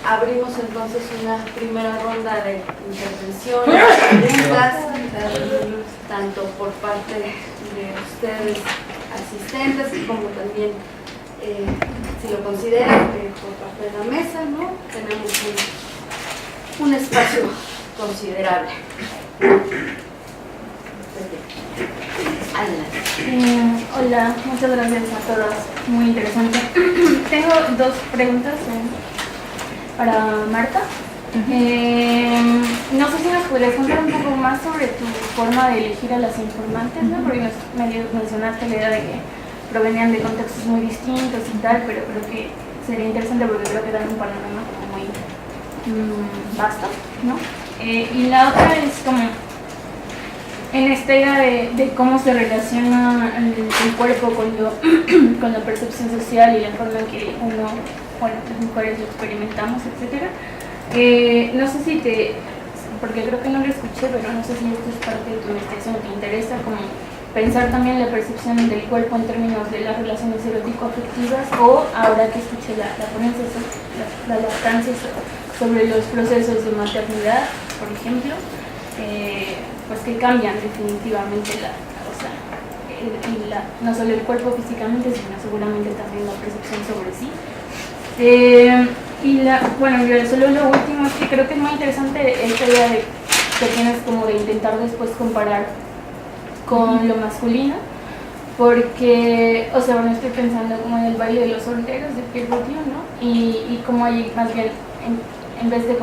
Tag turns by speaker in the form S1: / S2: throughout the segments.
S1: abrimos entonces una primera ronda de intervenciones, preguntas, tanto por parte de ustedes asistentes como también, si lo consideran, por parte de la mesa, ¿no? Tenemos un espacio considerable.
S2: Hola, muchas gracias a todos, muy interesante. Tengo dos preguntas para Marta. No sé si nos podrías contar un poco más sobre tu forma de elegir a las informantes, ¿no? Porque mencionaste la idea de que provenían de contextos muy distintos y tal, pero creo que sería interesante porque creo que dan un panorama como muy vasto, ¿no? Y la otra es como en esta idea de cómo se relaciona el cuerpo con la percepción social y la forma en que uno, bueno, las mujeres lo experimentamos, etc. No sé si porque creo que no lo escuché, pero no sé si esto es parte de tu investigación, te interesa como pensar también la percepción del cuerpo en términos de las relaciones erótico-afectivas, o ahora que escuché la ponencia, la lactancia sobre los procesos de maternidad, por ejemplo, pues que cambian definitivamente no solo el cuerpo físicamente, sino seguramente también la percepción sobre sí. Bueno, solo lo último es que creo que es muy interesante esta idea que tienes como de intentar después comparar con lo masculino, porque, o sea, bueno, estoy pensando como en el baile de los solteros de Pierre Bourdieu, ¿no? Y como hay más bien, en vez de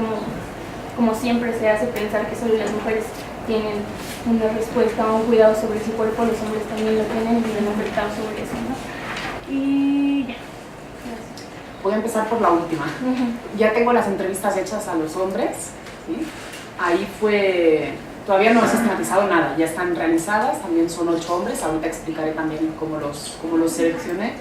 S2: como siempre se hace pensar que solo las mujeres tienen una respuesta o un cuidado sobre su cuerpo, los hombres también lo tienen y tienen un mercado sobre eso, ¿no? Y ya. Gracias.
S3: Voy a empezar por la última. Ya tengo las entrevistas hechas a los hombres, ¿sí? Ahí todavía no he sistematizado nada, ya están realizadas, también son 8 hombres, ahorita explicaré también cómo los seleccioné.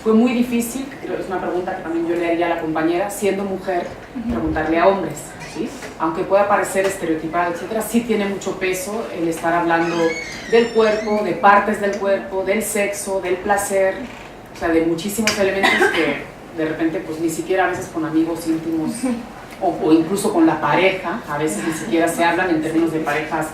S3: Fue muy difícil, creo que es una pregunta que también yo le haría a la compañera, siendo mujer, preguntarle a hombres, ¿sí? Aunque pueda parecer estereotipado, etcétera, sí tiene mucho peso el estar hablando del cuerpo, de partes del cuerpo, del sexo, del placer, o sea, de muchísimos elementos que de repente pues ni siquiera a veces con amigos íntimos o incluso con la pareja, a veces ni siquiera se hablan en términos de parejas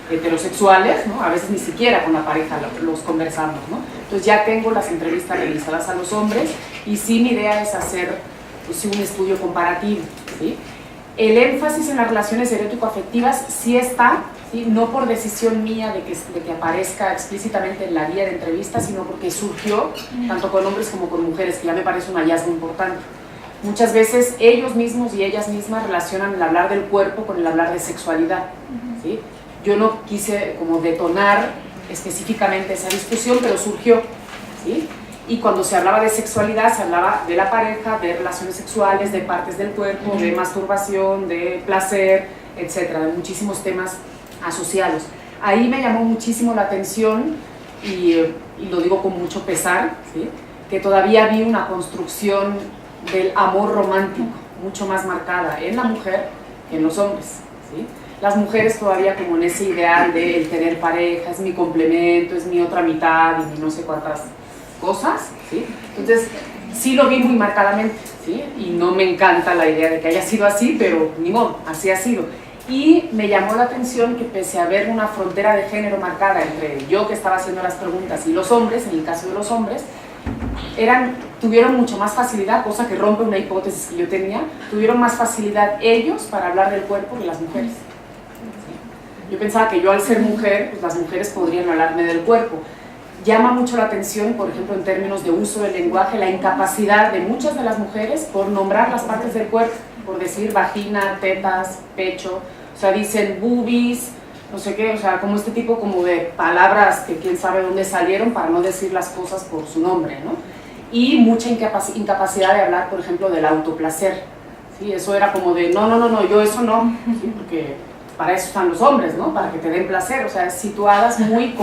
S3: heterosexuales, ¿no? A veces ni siquiera con la pareja los conversamos, ¿no? Entonces ya tengo las entrevistas realizadas a los hombres y sí, mi idea es hacer pues, un estudio comparativo, ¿sí? El énfasis en las relaciones erótico-afectivas sí está, ¿sí? No por decisión mía de que aparezca explícitamente en la guía de entrevistas, sino porque surgió tanto con hombres como con mujeres, que ya me parece un hallazgo importante. Muchas veces ellos mismos y ellas mismas relacionan el hablar del cuerpo con el hablar de sexualidad, ¿sí? Yo no quise como detonar específicamente esa discusión, pero surgió, ¿sí? Y cuando se hablaba de sexualidad, se hablaba de la pareja, de relaciones sexuales, de partes del cuerpo, de masturbación, de placer, etcétera, de muchísimos temas asociados. Ahí me llamó muchísimo la atención, y lo digo con mucho pesar, ¿sí? Que todavía vi una construcción del amor romántico mucho más marcada en la mujer que en los hombres, ¿sí? Las mujeres todavía como en ese ideal de el tener pareja, es mi complemento, es mi otra mitad y no sé cuántas cosas, ¿sí? Entonces sí lo vi muy marcadamente, ¿sí? Y no me encanta la idea de que haya sido así, pero ni modo, así ha sido. Y me llamó la atención que pese a haber una frontera de género marcada entre yo que estaba haciendo las preguntas y los hombres, en el caso de los hombres, tuvieron mucho más facilidad, cosa que rompe una hipótesis que yo tenía, tuvieron más facilidad ellos para hablar del cuerpo que las mujeres. ¿Sí? Yo pensaba que yo al ser mujer, pues las mujeres podrían hablarme del cuerpo. Llama mucho la atención, por ejemplo, en términos de uso del lenguaje, la incapacidad de muchas de las mujeres por nombrar las partes del cuerpo, por decir vagina, tetas, pecho, o sea, dicen boobies, no sé qué, o sea, como este tipo como de palabras que quién sabe dónde salieron para no decir las cosas por su nombre, ¿no? Y mucha incapacidad de hablar, por ejemplo, del autoplacer, ¿sí? Eso era como de, no, yo eso no, ¿sí? Porque para eso están los hombres, ¿no? Para que te den placer, o sea, situadas muy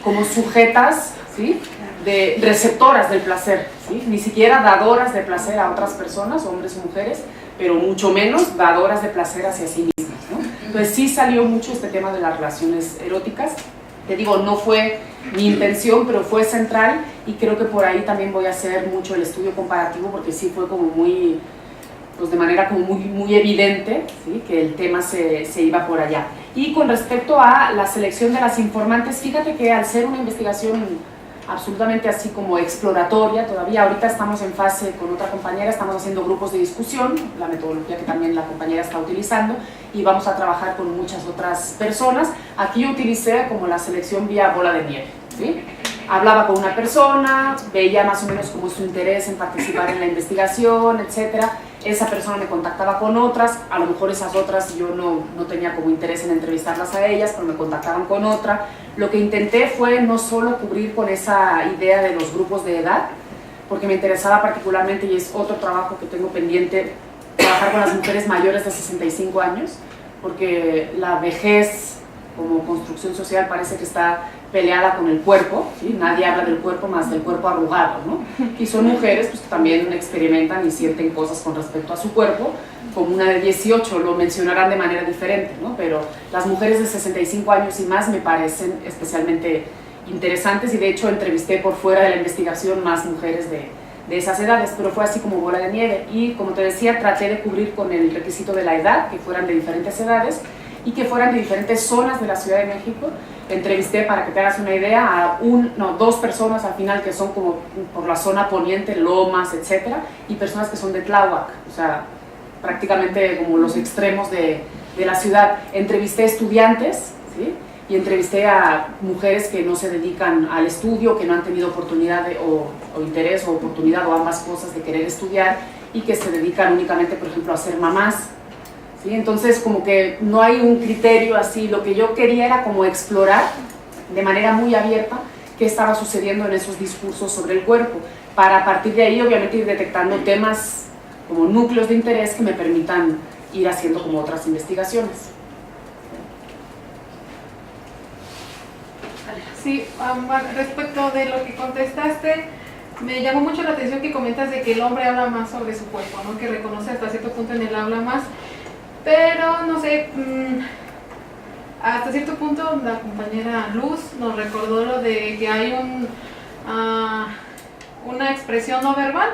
S3: como sujetas, ¿sí? De receptoras del placer, ¿sí? Ni siquiera dadoras de placer a otras personas, hombres o mujeres, pero mucho menos dadoras de placer hacia sí mismas, ¿no? Entonces sí salió mucho este tema de las relaciones eróticas. Te digo, no fue mi intención, pero fue central, y creo que por ahí también voy a hacer mucho el estudio comparativo, porque sí fue como muy, pues de manera como muy evidente, ¿sí? Que el tema se iba por allá. Y con respecto a la selección de las informantes, fíjate que al ser una investigación absolutamente así como exploratoria, todavía ahorita estamos en fase con otra compañera, estamos haciendo grupos de discusión, la metodología que también la compañera está utilizando, y vamos a trabajar con muchas otras personas. Aquí yo utilicé como la selección vía bola de nieve, ¿sí? Hablaba con una persona, veía más o menos como su interés en participar en la investigación, etcétera. Esa persona me contactaba con otras, a lo mejor esas otras yo no tenía como interés en entrevistarlas a ellas, pero me contactaban con otra. Lo que intenté fue no solo cubrir con esa idea de los grupos de edad, porque me interesaba particularmente, y es otro trabajo que tengo pendiente, trabajar con las mujeres mayores de 65 años, porque la vejez como construcción social parece que está peleada con el cuerpo, ¿sí? Nadie habla del cuerpo más del cuerpo arrugado, ¿no? Y son mujeres pues, que también experimentan y sienten cosas con respecto a su cuerpo, como una de 18, lo mencionarán de manera diferente, ¿no? Pero las mujeres de 65 años y más me parecen especialmente interesantes, y de hecho entrevisté por fuera de la investigación más mujeres de esas edades, pero fue así como bola de nieve. Y como te decía, traté de cubrir con el requisito de la edad, que fueran de diferentes edades y que fueran de diferentes zonas de la Ciudad de México. Entrevisté, para que te hagas una idea, a dos personas al final que son como por la zona poniente, Lomas, etcétera, y personas que son de Tláhuac, o sea, prácticamente como los extremos de la ciudad. Entrevisté estudiantes, ¿sí? Y entrevisté a mujeres que no se dedican al estudio, que no han tenido oportunidad o interés o oportunidad o ambas cosas de querer estudiar, y que se dedican únicamente, por ejemplo, a ser mamás. ¿Sí? Entonces como que no hay un criterio así, lo que yo quería era como explorar de manera muy abierta qué estaba sucediendo en esos discursos sobre el cuerpo, para a partir de ahí obviamente ir detectando temas como núcleos de interés que me permitan ir haciendo como otras investigaciones.
S4: Sí, respecto de lo que contestaste, me llamó mucho la atención que comentas de que el hombre habla más sobre su cuerpo, ¿no? Que reconoce hasta cierto punto en el habla más. Pero, no sé, hasta cierto punto la compañera Luz nos recordó lo de que hay una expresión no verbal.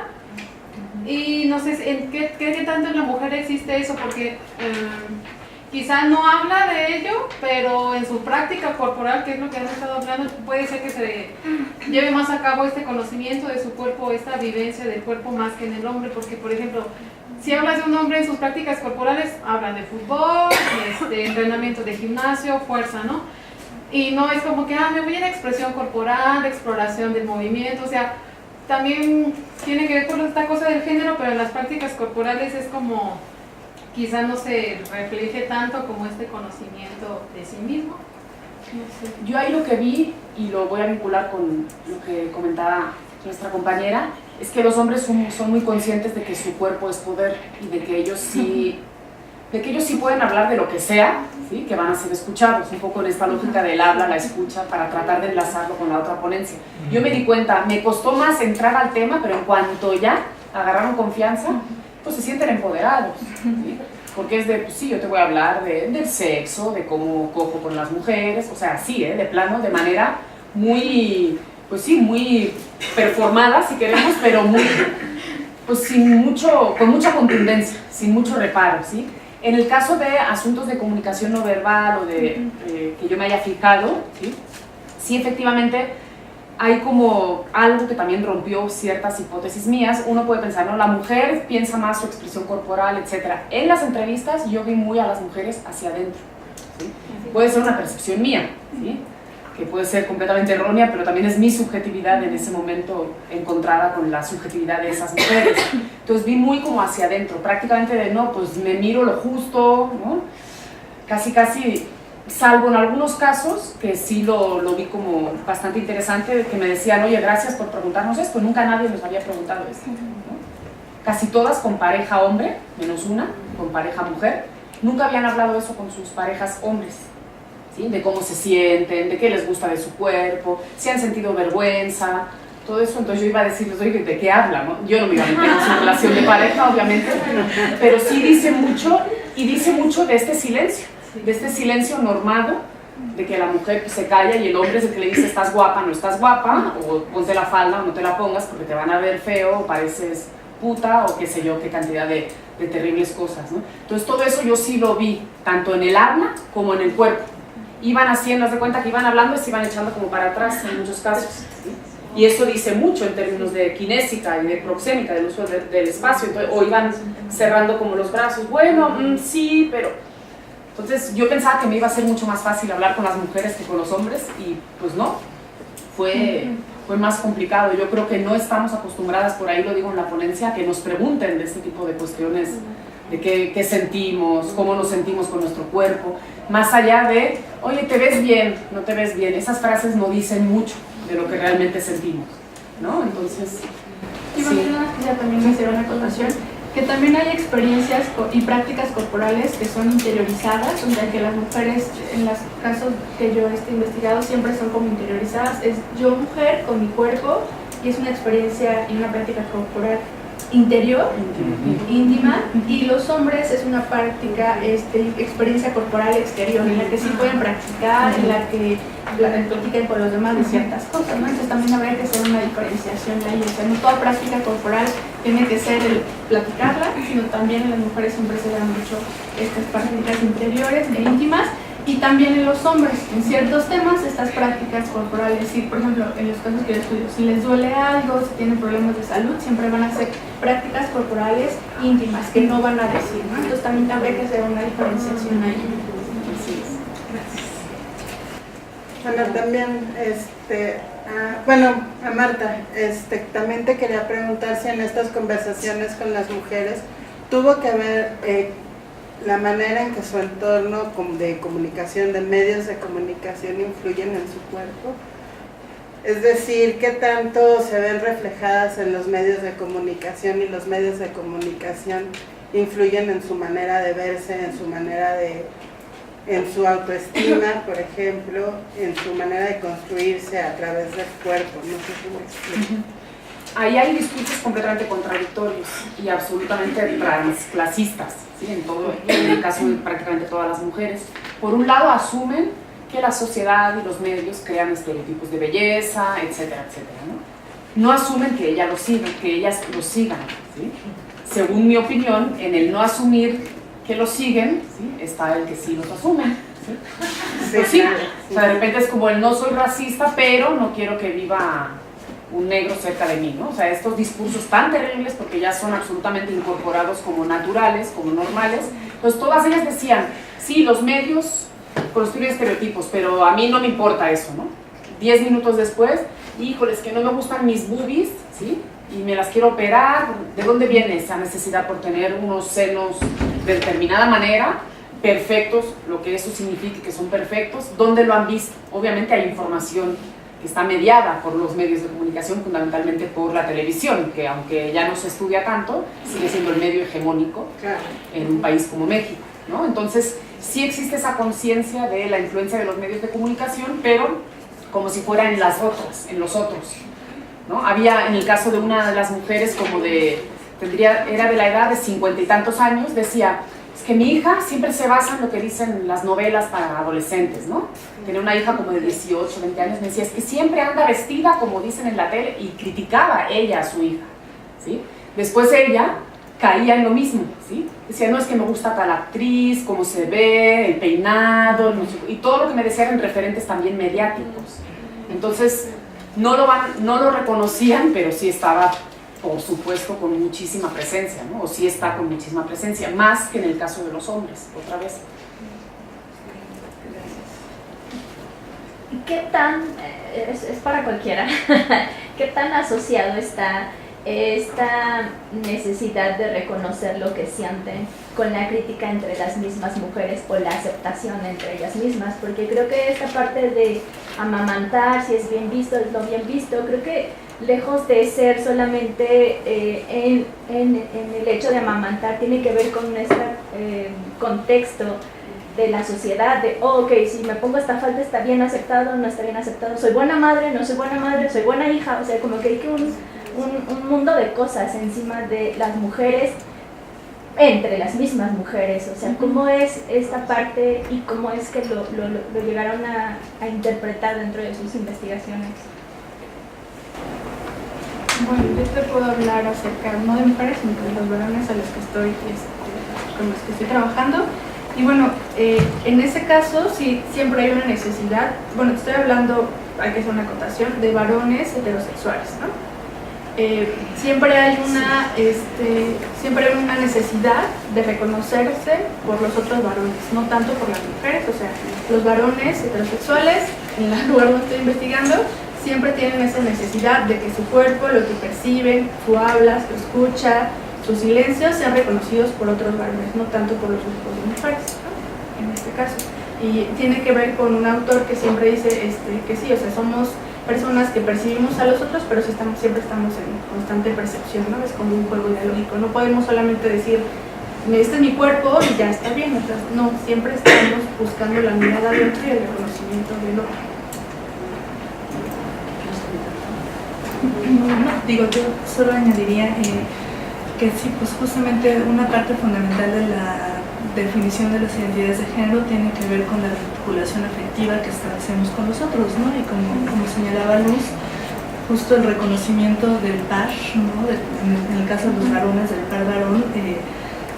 S4: Y no sé en qué tanto en la mujer existe eso, porque quizá no habla de ello, pero en su práctica corporal, que es lo que han estado hablando, puede ser que se lleve más a cabo este conocimiento de su cuerpo, esta vivencia del cuerpo más que en el hombre, porque, por ejemplo, si hablas de un hombre en sus prácticas corporales, hablan de fútbol, entrenamiento de gimnasio, fuerza, ¿no? Y no es como que, me voy a la expresión corporal, exploración del movimiento, o sea, también tiene que ver con esta cosa del género, pero en las prácticas corporales es como, quizá no se refleje tanto como este conocimiento de sí mismo. No sé.
S3: Yo ahí lo que vi, y lo voy a vincular con lo que comentaba nuestra compañera, es que los hombres son muy conscientes de que su cuerpo es poder, y de que ellos sí pueden hablar de lo que sea, ¿sí? Que van a ser escuchados, un poco en esta lógica del habla, la escucha, para tratar de enlazarlo con la otra ponencia. Yo me di cuenta, me costó más entrar al tema, pero en cuanto ya agarraron confianza, pues se sienten empoderados, ¿sí? Porque es de, pues sí, yo te voy a hablar del sexo, de cómo cojo con las mujeres, o sea, sí, de plano, de manera muy, pues sí, muy performada, si queremos, pero muy, pues con mucha contundencia, sin mucho reparo, ¿sí? En el caso de asuntos de comunicación no verbal o de que yo me haya fijado, ¿sí? Sí, efectivamente, hay como algo que también rompió ciertas hipótesis mías. Uno puede pensar, ¿no? La mujer piensa más su expresión corporal, etc. En las entrevistas yo vi muy a las mujeres hacia adentro, ¿sí? Puede ser una percepción mía, ¿sí? Que puede ser completamente errónea, pero también es mi subjetividad en ese momento encontrada con la subjetividad de esas mujeres. Entonces vi muy como hacia adentro, prácticamente de, no, pues me miro lo justo, ¿no? Casi, salvo en algunos casos, que sí lo vi como bastante interesante, que me decían, oye, gracias por preguntarnos esto, nunca nadie nos había preguntado esto, ¿no? Casi todas con pareja hombre, menos una, con pareja mujer, nunca habían hablado eso con sus parejas hombres, ¿sí? De cómo se sienten, de qué les gusta de su cuerpo, si han sentido vergüenza, todo eso. Entonces yo iba a decirles, oye, ¿de qué hablan? ¿No? Yo no me iba a meter en su relación de pareja, obviamente, pero sí dice mucho, y dice mucho de este silencio normado, de que la mujer pues, se calla y el hombre es el que le dice, estás guapa, no estás guapa, o ponte la falda o no te la pongas porque te van a ver feo, o pareces puta o qué sé yo, qué cantidad de terribles cosas, ¿no? Entonces todo eso yo sí lo vi, tanto en el habla como en el cuerpo. Iban haciendo, haz de cuenta que iban hablando y se iban echando como para atrás en muchos casos, ¿sí? Y eso dice mucho en términos de kinésica y de proxémica, del uso del espacio. Entonces, o iban cerrando como los brazos, bueno, sí, pero... Entonces yo pensaba que me iba a ser mucho más fácil hablar con las mujeres que con los hombres y pues no, fue más complicado. Yo creo que no estamos acostumbradas, por ahí lo digo en la ponencia, a que nos pregunten de este tipo de cuestiones, de qué sentimos, cómo nos sentimos con nuestro cuerpo, más allá de, oye, ¿te ves bien? ¿No te ves bien? Esas frases no dicen mucho de lo que realmente sentimos, ¿no? Entonces,
S2: y bueno, yo también hacer una acotación, que también hay experiencias y prácticas corporales que son interiorizadas, o sea que las mujeres, en los casos que yo he investigado, siempre son como interiorizadas, es yo mujer con mi cuerpo, y es una experiencia y una práctica corporal interior, íntima, y los hombres es una práctica, experiencia corporal exterior, en la que sí pueden practicar, en la que platican con los demás de ciertas cosas, ¿no? Entonces también habría que hacer una diferenciación ahí, o sea, no toda práctica corporal tiene que ser el platicarla, sino también en las mujeres siempre se dan mucho estas prácticas interiores e íntimas, y también en los hombres, en ciertos temas, estas prácticas corporales, sí, por ejemplo, en los casos que yo estudio, si les duele algo, si tienen problemas de salud, siempre van a hacer prácticas corporales íntimas, que no van a decir, ¿no? Entonces también habría que hacer una diferenciación ahí.
S5: Sí. Bueno, también, a Marta, también te quería preguntar si en estas conversaciones con las mujeres tuvo que ver la manera en que su entorno de comunicación, de medios de comunicación influyen en su cuerpo. Es decir, qué tanto se ven reflejadas en los medios de comunicación y los medios de comunicación influyen en su manera de verse, en su autoestima, por ejemplo, en su manera de construirse a través del cuerpo. No sé cómo explico.
S3: Ahí hay discursos completamente contradictorios y absolutamente transclasistas, ¿sí? En el caso de prácticamente todas las mujeres. Por un lado asumen que la sociedad y los medios crean estereotipos de belleza, etcétera, etcétera, ¿no? No asumen que ellas lo sigan, ¿sí? Según mi opinión, en el no asumir que lo siguen, ¿sí? Está el que sí los asumen, ¿sí? Sí, o sea, de repente es como el no soy racista, pero no quiero que viva un negro cerca de mí, ¿no? O sea, estos discursos tan terribles porque ya son absolutamente incorporados como naturales, como normales. Entonces todas ellas decían, sí, los medios construyen estereotipos, pero a mí no me importa eso, ¿no? 10 minutos después, híjole, es que no me gustan mis boobies, ¿sí? Y me las quiero operar. ¿De dónde viene esa necesidad por tener unos senos de determinada manera, perfectos, lo que eso significa que son perfectos? ¿Dónde lo han visto? Obviamente hay información que está mediada por los medios de comunicación, fundamentalmente por la televisión, que aunque ya no se estudia tanto, sigue siendo el medio hegemónico en un país como México, ¿no? Entonces, sí existe esa conciencia de la influencia de los medios de comunicación, pero como si fuera en las otras, en los otros, ¿no? Había, en el caso de una de las mujeres, era de la edad de 50 y tantos años, decía, es que mi hija siempre se basa en lo que dicen las novelas para adolescentes, ¿no? Tenía una hija como de 18, 20 años, me decía, es que siempre anda vestida como dicen en la tele, y criticaba ella a su hija, ¿sí? Después ella caía en lo mismo, ¿sí? Decía, no, es que me gusta tal actriz, cómo se ve, el peinado, y todo lo que me decía eran referentes también mediáticos. Entonces, no lo reconocían, pero sí estaba, por supuesto, con muchísima presencia, ¿no? O sí está con muchísima presencia, más que en el caso de los hombres, otra vez.
S6: ¿Y qué tan, es para cualquiera, qué tan asociado está esta necesidad de reconocer lo que sienten con la crítica entre las mismas mujeres o la aceptación entre ellas mismas? Porque creo que esta parte de amamantar, si es bien visto, es no bien visto, creo que lejos de ser solamente en el hecho de amamantar, tiene que ver con este contexto de la sociedad, de, oh, ok, si me pongo esta falda está bien aceptado, no está bien aceptado, soy buena madre, no soy buena madre, soy buena hija, o sea, como que hay que un mundo de cosas encima de las mujeres, entre las mismas mujeres, o sea, cómo es esta parte y cómo es que lo llegaron a interpretar dentro de sus investigaciones.
S2: Bueno, yo te puedo hablar acerca, no de mujeres, sino de los varones a los que con los que estoy trabajando. Y bueno, en ese caso sí, siempre hay una necesidad, bueno, estoy hablando, hay que hacer una acotación, de varones heterosexuales, ¿no? Siempre hay una necesidad de reconocerse por los otros varones, no tanto por las mujeres. O sea, los varones heterosexuales, en el lugar donde estoy investigando, siempre tienen esa necesidad de que su cuerpo, lo que perciben, su habla, su escucha, sus silencios sean reconocidos por otros varones, no tanto por los grupos de mujeres, ¿no? En este caso. Y tiene que ver con un autor que siempre dice que sí, o sea, somos personas que percibimos a los otros, pero sí siempre estamos en constante percepción, ¿no? Es como un juego dialógico. No podemos solamente decir, este es mi cuerpo y ya está bien. O sea, no, siempre estamos buscando la mirada de otro y el reconocimiento del otro.
S7: No, digo, yo solo añadiría que sí, pues justamente una parte fundamental de la definición de las identidades de género tiene que ver con la vinculación afectiva que establecemos con los otros, ¿no? Y como señalaba Luz, justo el reconocimiento del par, ¿no? En el caso de los varones, del par varón,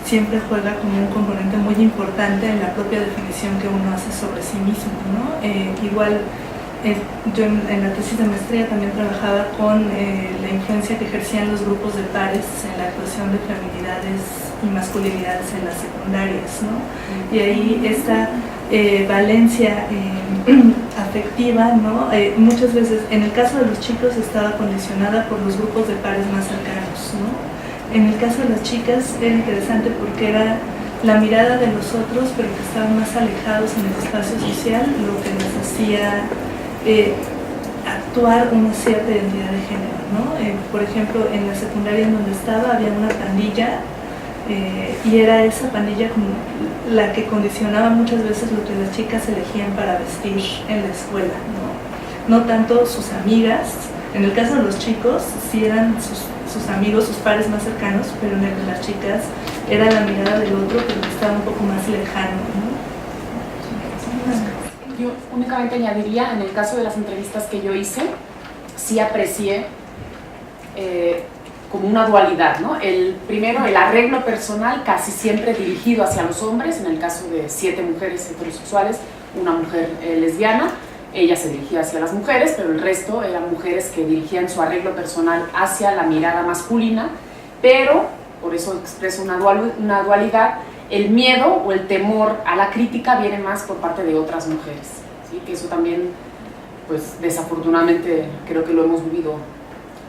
S7: siempre juega como un componente muy importante en la propia definición que uno hace sobre sí mismo, ¿no? Igual, yo en la tesis de maestría también trabajaba con la influencia que ejercían los grupos de pares en la actuación de feminidades y masculinidades en las secundarias, ¿no? Y ahí esta valencia afectiva, ¿no? Muchas veces, en el caso de los chicos, estaba condicionada por los grupos de pares más cercanos, ¿no? En el caso de las chicas era interesante porque era la mirada de los otros, pero que estaban más alejados en el espacio social, lo que les hacía actuar una cierta identidad de género, ¿no? Por ejemplo, en la secundaria en donde estaba había una pandilla y era esa pandilla como la que condicionaba muchas veces lo que las chicas elegían para vestir en la escuela, no tanto sus amigas. En el caso de los chicos sí eran sus amigos, sus pares más cercanos, pero en el de las chicas era la mirada del otro, pero que estaba un poco más lejano, ¿no?
S3: Yo únicamente añadiría, en el caso de las entrevistas que yo hice, sí aprecié como una dualidad, ¿no? Primero, el arreglo personal casi siempre dirigido hacia los hombres, en el caso de 7 mujeres heterosexuales, una mujer lesbiana, ella se dirigía hacia las mujeres, pero el resto eran mujeres que dirigían su arreglo personal hacia la mirada masculina, pero, por eso expreso una dualidad, el miedo o el temor a la crítica viene más por parte de otras mujeres, ¿sí? Que eso también, pues desafortunadamente creo que lo hemos vivido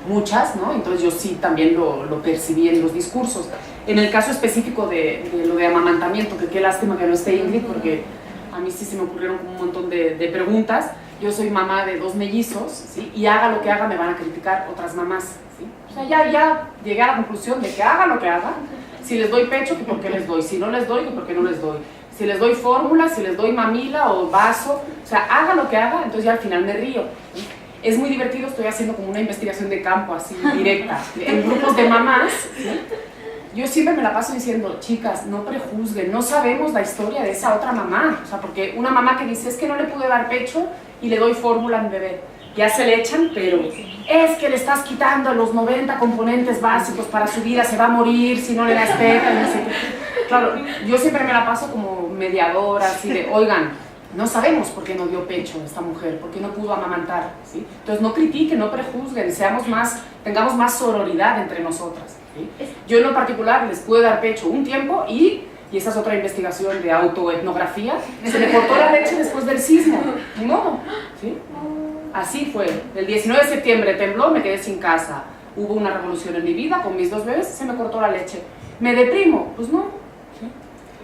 S3: muchas, ¿no? Entonces yo sí también lo percibí en los discursos. En el caso específico de lo de amamantamiento, que qué lástima que no esté Ingrid, porque a mí sí se me ocurrieron un montón de preguntas. Yo soy mamá de 2 mellizos, ¿sí? Y haga lo que haga me van a criticar otras mamás, ¿sí? O sea, ya llegué a la conclusión de que haga lo que haga. Si les doy pecho, que por qué les doy. Si no les doy, que por qué no les doy. Si les doy fórmula, si les doy mamila o vaso. O sea, haga lo que haga, entonces ya al final me río, ¿sí? Es muy divertido, estoy haciendo como una investigación de campo así, directa, en grupos de mamás, ¿sí? Yo siempre me la paso diciendo, chicas, no prejuzguen, no sabemos la historia de esa otra mamá. O sea, porque una mamá que dice, es que no le pude dar pecho y le doy fórmula a mi bebé. Ya se le echan, pero es que le estás quitando los 90 componentes básicos para su vida, se va a morir si no le das pecho, no sé qué. Claro, yo siempre me la paso como mediadora, así de, oigan, no sabemos por qué no dio pecho esta mujer, por qué no pudo amamantar, ¿sí? Entonces no critiquen, no prejuzguen, tengamos más sororidad entre nosotras, ¿sí? Yo en lo particular les pude dar pecho un tiempo y esa es otra investigación de autoetnografía, se me cortó la leche después del sismo, ni modo, ¿sí? Así fue, el 19 de septiembre tembló, me quedé sin casa, hubo una revolución en mi vida con mis 2 bebés, se me cortó la leche. ¿Me deprimo? Pues no, ¿sí?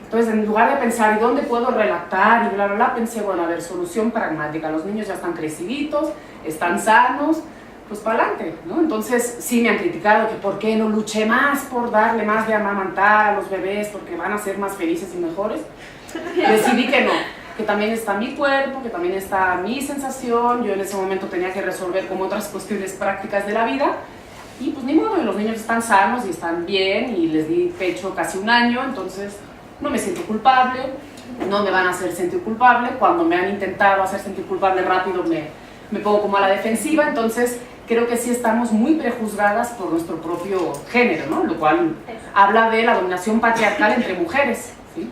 S3: Entonces en lugar de pensar, ¿y dónde puedo relactar? Y bla, bla, bla, pensé, bueno, a ver, solución pragmática, los niños ya están creciditos, están sanos, pues para adelante, ¿no? Entonces sí me han criticado que por qué no luché más por darle más de amamantar a los bebés, porque van a ser más felices y mejores. Decidí que no, que también está mi cuerpo, que también está mi sensación. Yo en ese momento tenía que resolver como otras cuestiones prácticas de la vida y pues ni modo, los niños están sanos y están bien y les di pecho casi 1 año, entonces no me siento culpable, no me van a hacer sentir culpable. Cuando me han intentado hacer sentir culpable rápido me pongo como a la defensiva, entonces creo que sí estamos muy prejuzgadas por nuestro propio género, ¿no? Lo cual habla de la dominación patriarcal entre mujeres, ¿sí?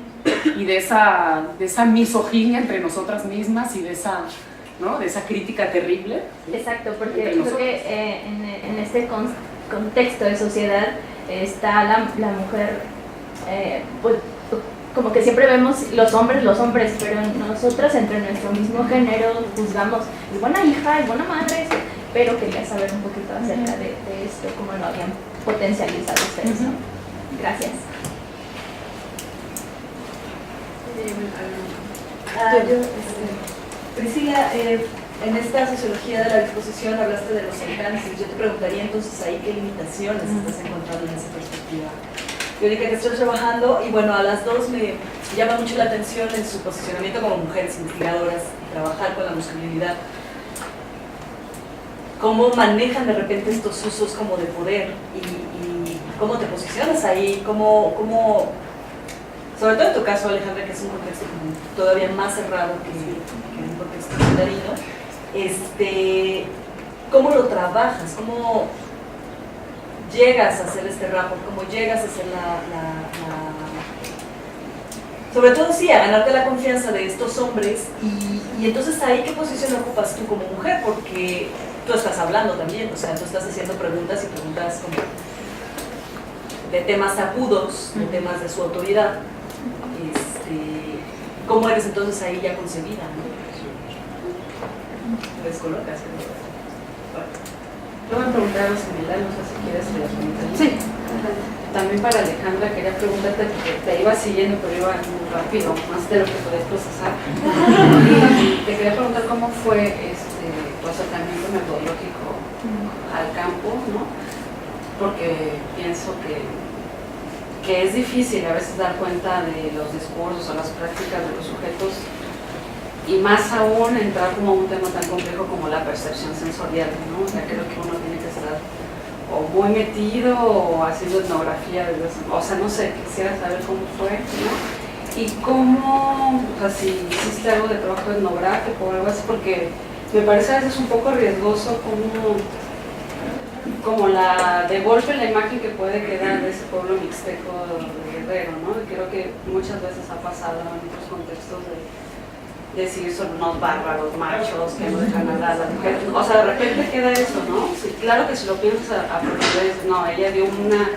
S3: Y de esa misoginia entre nosotras mismas y de esa, ¿no? De esa crítica terrible. ¿Sí?
S6: Exacto, porque creo que en este contexto de sociedad está la mujer, pues, como que siempre vemos los hombres, pero nosotras entre nuestro mismo género juzgamos, es buena hija, es buena madre, pero quería saber un poquito acerca de esto, cómo lo habían potencializado ustedes, ¿no? Gracias.
S8: Priscila, en esta sociología de la disposición hablaste de los alcances. Yo te preguntaría entonces ahí qué limitaciones estás encontrando en esa perspectiva. Yo dije que estoy trabajando y bueno, a las dos me llama mucho la atención en su posicionamiento como mujeres investigadoras y trabajar con la masculinidad. Cómo manejan de repente estos usos como de poder y cómo te posicionas ahí, cómo sobre todo en tu caso, Alejandra, que es un contexto como todavía más cerrado que un contexto citadino, ¿cómo lo trabajas? ¿Cómo llegas a hacer este rapport? ¿Cómo llegas a hacer sobre todo sí, a ganarte la confianza de estos hombres y entonces ahí qué posición ocupas tú como mujer? Porque tú estás hablando también, o sea, tú estás haciendo preguntas y preguntas como de temas agudos, de temas de su autoridad. ¿Cómo eres entonces ahí ya concebida? ¿No? Te descolocas.
S9: Yo voy a preguntar algo similar, no sé si quieres responder.
S1: Sí.
S9: También para Alejandra quería preguntarte, porque te iba siguiendo, pero iba muy rápido, más de lo que podías procesar. Y te quería preguntar cómo fue tu acercamiento metodológico al campo, ¿no? Porque pienso que es difícil a veces dar cuenta de los discursos o las prácticas de los sujetos y más aún entrar como a un tema tan complejo como la percepción sensorial, ¿no? O sea, creo que uno tiene que estar o muy metido o haciendo etnografía, o sea, no sé, quisiera saber cómo fue, ¿no? Y cómo, o sea, si hiciste algo de trabajo etnográfico o algo así, porque me parece a veces un poco riesgoso como de golpe la imagen que puede quedar de ese pueblo mixteco de Guerrero, ¿no? Creo que muchas veces ha pasado en otros contextos de decir son unos bárbaros machos que no dejan hablar a las mujeres, o sea, de repente queda eso, ¿no? Sí, claro que si lo piensas a profundidad, no, ella dio una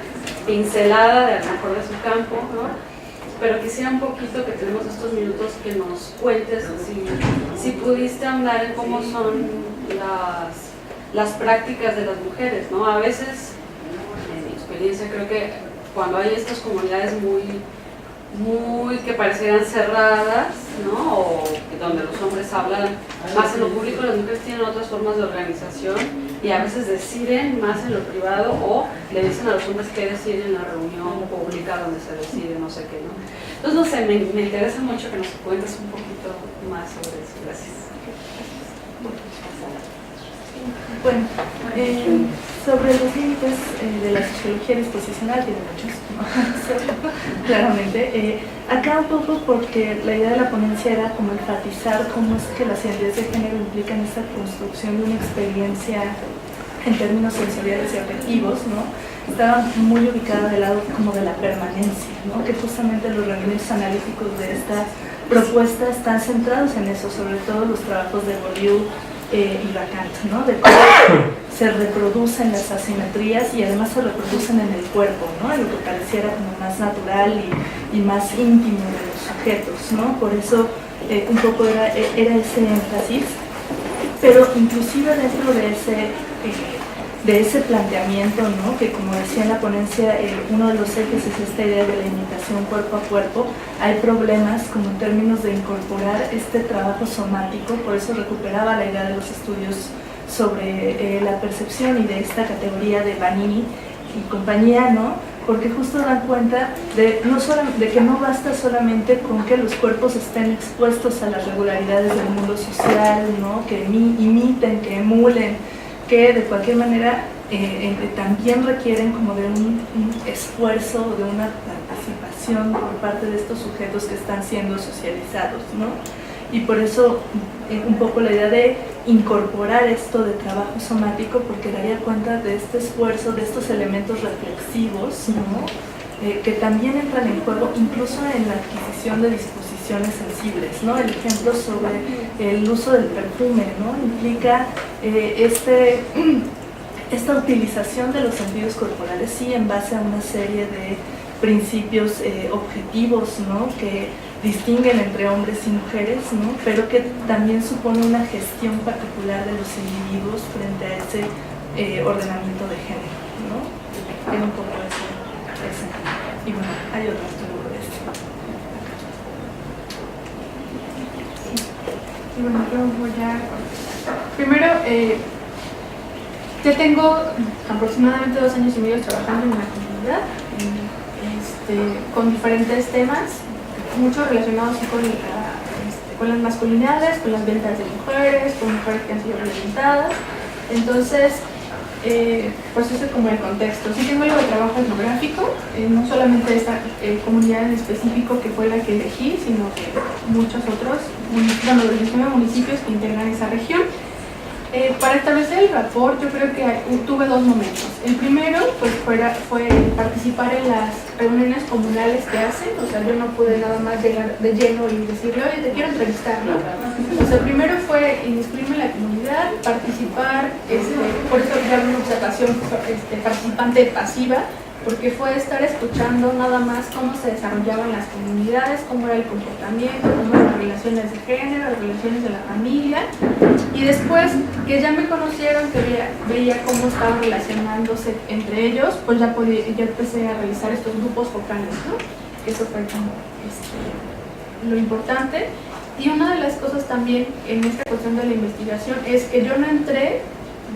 S9: pincelada de a lo mejor de su campo, ¿no? Pero quisiera un poquito que tenemos estos minutos que nos cuentes si pudiste andar en cómo son las prácticas de las mujeres, ¿no? A veces, en mi experiencia, creo que cuando hay estas comunidades muy que parecieran cerradas, ¿no? O donde los hombres hablan más en lo público, las mujeres tienen otras formas de organización y a veces deciden más en lo privado o le dicen a los hombres qué decir en la reunión pública donde se decide no sé qué, ¿no? Entonces, no sé, me interesa mucho que nos cuentes un poquito más sobre eso. Gracias.
S7: Bueno, sobre los límites de la sociología disposicional, tiene muchos, ¿no? Claramente. Acá un poco porque la idea de la ponencia era como enfatizar cómo es que las identidades de género implican esta construcción de una experiencia en términos sensoriales y afectivos, ¿no? Estaba muy ubicada del lado como de la permanencia, ¿no? Que justamente los rendimientos analíticos de esta propuesta están centrados en eso, sobre todo los trabajos de Bourdieu y Lacan, ¿no? De cómo se reproducen las asimetrías y además se reproducen en el cuerpo, ¿no? En lo que pareciera como más natural y más íntimo de los sujetos, ¿no? Por eso un poco era ese énfasis, pero inclusive dentro de ese planteamiento, ¿no? Que como decía en la ponencia, uno de los ejes es esta idea de la imitación cuerpo a cuerpo. Hay problemas como en términos de incorporar este trabajo somático, por eso recuperaba la idea de los estudios sobre la percepción y de esta categoría de Vanini y compañía, ¿no? Porque justo dan cuenta de que no basta solamente con que los cuerpos estén expuestos a las regularidades del mundo social, ¿no? Que imiten, que emulen, que de cualquier manera también requieren como de un esfuerzo, de una participación por parte de estos sujetos que están siendo socializados, ¿no? y por eso un poco la idea de incorporar esto de trabajo somático, porque daría cuenta de este esfuerzo, de estos elementos reflexivos, ¿no? Que también entran en juego incluso en la adquisición de disposiciones sensibles, ¿no? El ejemplo sobre el uso del perfume, ¿no? Implica esta utilización de los sentidos corporales, sí, en base a una serie de principios objetivos, ¿no? Que distinguen entre hombres y mujeres, ¿no? Pero que también supone una gestión particular de los individuos frente a ese ordenamiento de género, ¿no? Tiene un poco ese. Y bueno, hay otras luego de esto.
S2: Y bueno, yo voy a... Primero, yo tengo aproximadamente 2 años y medio trabajando en la comunidad, con diferentes temas, muchos relacionados con las masculinidades, con las ventas de mujeres, con mujeres que han sido violentadas. Entonces, pues ese es como el contexto. Sí tengo algo de trabajo etnográfico, no solamente esta comunidad en específico que fue la que elegí, sino que muchos otros, bueno, los 19 municipios que integran esa región. Para establecer el rapport, yo creo que tuve 2 momentos. El primero pues fue participar en las reuniones comunales que hacen, o sea, yo no pude nada más llegar de lleno y decirle, oye, te quiero entrevistar, ¿no? O sea, primero fue inmiscuirme en la comunidad, participar, por eso ya una observación participante pasiva, porque fue estar escuchando nada más cómo se desarrollaban las comunidades, cómo era el comportamiento, cómo eran las relaciones de género, las relaciones de la familia, y después que ya me conocieron, que veía cómo estaban relacionándose entre ellos, pues ya empecé a realizar estos grupos focales, ¿no? Eso fue como lo importante. Y una de las cosas también en esta cuestión de la investigación es que yo no entré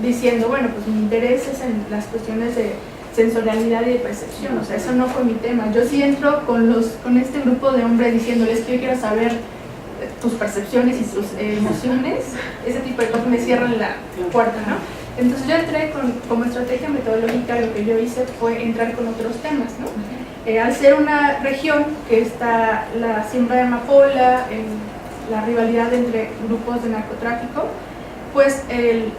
S2: diciendo, bueno, pues mi interés es en las cuestiones de sensorialidad y de percepción, o sea, eso no fue mi tema. Yo sí entro con este grupo de hombres diciéndoles que yo quiero saber tus percepciones y tus emociones, ese tipo de cosas me cierran la puerta, ¿no? Entonces yo entré como estrategia metodológica, lo que yo hice fue entrar con otros temas, ¿no? Al ser una región que está la siembra de amapola, la rivalidad entre grupos de narcotráfico, pues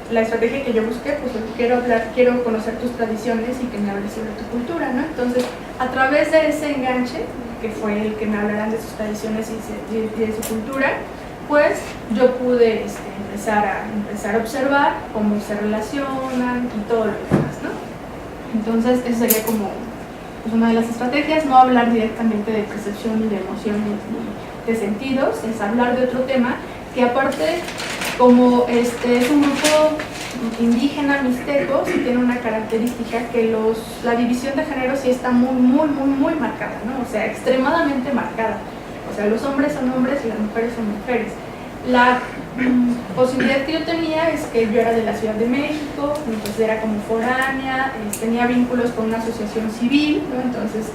S2: la estrategia que yo busqué, pues quiero conocer tus tradiciones y que me hables sobre tu cultura, ¿no? Entonces, a través de ese enganche, que fue el que me hablaran de sus tradiciones y de su cultura, pues yo pude empezar a observar cómo se relacionan y todo lo demás, ¿no? Entonces, esa sería como pues, una de las estrategias, no hablar directamente de percepción ni de emociones ni de sentidos, es hablar de otro tema que aparte, como es un grupo indígena mixteco, sí tiene una característica que la división de género sí está muy marcada, ¿no? O sea, extremadamente marcada. O sea, los hombres son hombres y las mujeres son mujeres. La posibilidad que yo tenía es que yo era de la Ciudad de México, entonces era como foránea, tenía vínculos con una asociación civil, ¿no? Entonces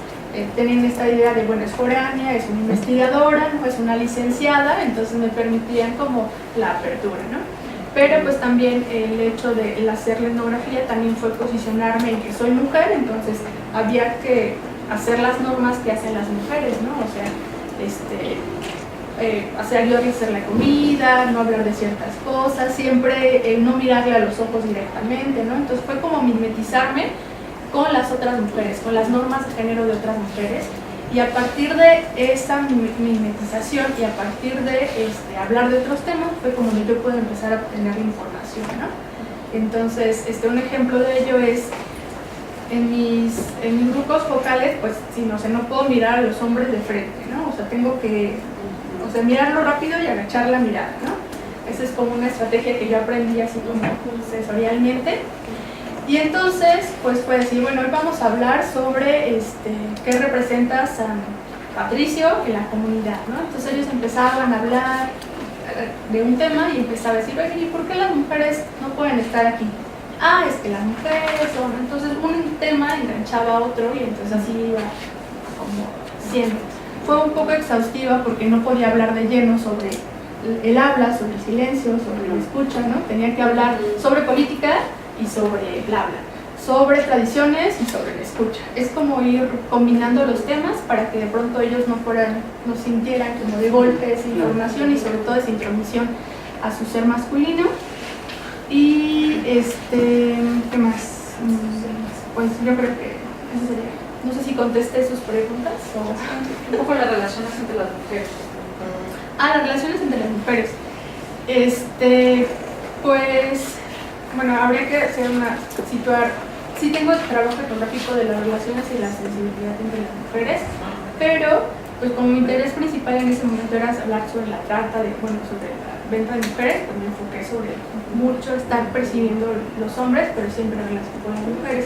S2: tenían esta idea de, bueno, es foránea, es una investigadora, ¿no? Es una licenciada, entonces me permitían como la apertura, ¿no? Pero pues también el hecho de hacer la etnografía también fue posicionarme en que soy mujer, entonces había que hacer las normas que hacen las mujeres, ¿no? O sea, hacer la comida, no hablar de ciertas cosas, siempre no mirarle a los ojos directamente, ¿no? Entonces fue como mimetizarme con las otras mujeres, con las normas de género de otras mujeres, y a partir de esa mimetización y a partir de hablar de otros temas fue como yo pude empezar a obtener la información, ¿no? Entonces, un ejemplo de ello es en mis grupos focales, pues sí, no puedo mirar a los hombres de frente, ¿no? O sea, tengo que mirarlo rápido y agachar la mirada, ¿no? Esa es como una estrategia que yo aprendí así como sensorialmente. Y entonces, pues fue decir, bueno, hoy vamos a hablar sobre qué representa San Patricio en la comunidad, ¿no? Entonces ellos empezaban a hablar de un tema y empezaba a decir, oye, ¿y por qué las mujeres no pueden estar aquí? Ah, es que las mujeres son... Entonces un tema enganchaba a otro y entonces así iba como siendo. Fue un poco exhaustiva porque no podía hablar de lleno sobre el habla, sobre el silencio, sobre la escucha, ¿no? Tenía que hablar sobre política y sobre el habla, sobre tradiciones y sobre la escucha. Es como ir combinando los temas para que de pronto ellos no sintieran como de golpe esa información y sobre todo esa intromisión a su ser masculino. Y ¿qué más? Pues yo creo que eso sería. No sé si contesté sus preguntas o...
S9: Un poco las relaciones entre las mujeres.
S2: Las relaciones entre las mujeres. Pues, bueno, habría que situar. Sí tengo el trabajo etnográfico de las relaciones y la sensibilidad entre las mujeres, pero pues como mi interés principal en ese momento era hablar sobre la trata, sobre la venta de mujeres, pues me enfoqué sobre mucho estar percibiendo los hombres, pero siempre en relación con las mujeres.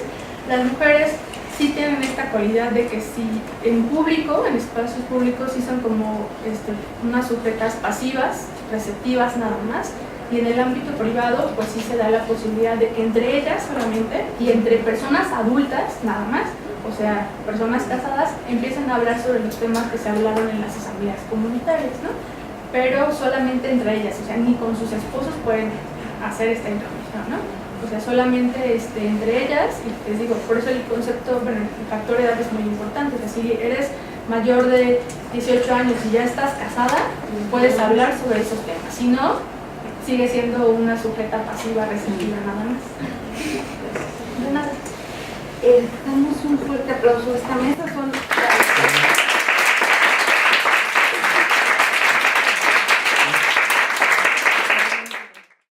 S2: Las mujeres sí tienen esta cualidad de que si en público, en espacios públicos, sí son como unas sujetas pasivas, receptivas nada más, y en el ámbito privado pues sí se da la posibilidad de que entre ellas solamente y entre personas adultas nada más, o sea, personas casadas, empiezan a hablar sobre los temas que se hablaron en las asambleas comunitarias, ¿no? Pero solamente entre ellas, o sea, ni con sus esposos pueden hacer esta intromisión, ¿no? O sea, solamente entre ellas, y les digo, por eso el concepto, el factor edad es muy importante. O sea, si eres mayor de 18 años y ya estás casada, puedes hablar sobre esos temas. Si no, sigue siendo una sujeta pasiva receptiva nada más.
S1: De nada. Damos un fuerte aplauso a esta mesa. Son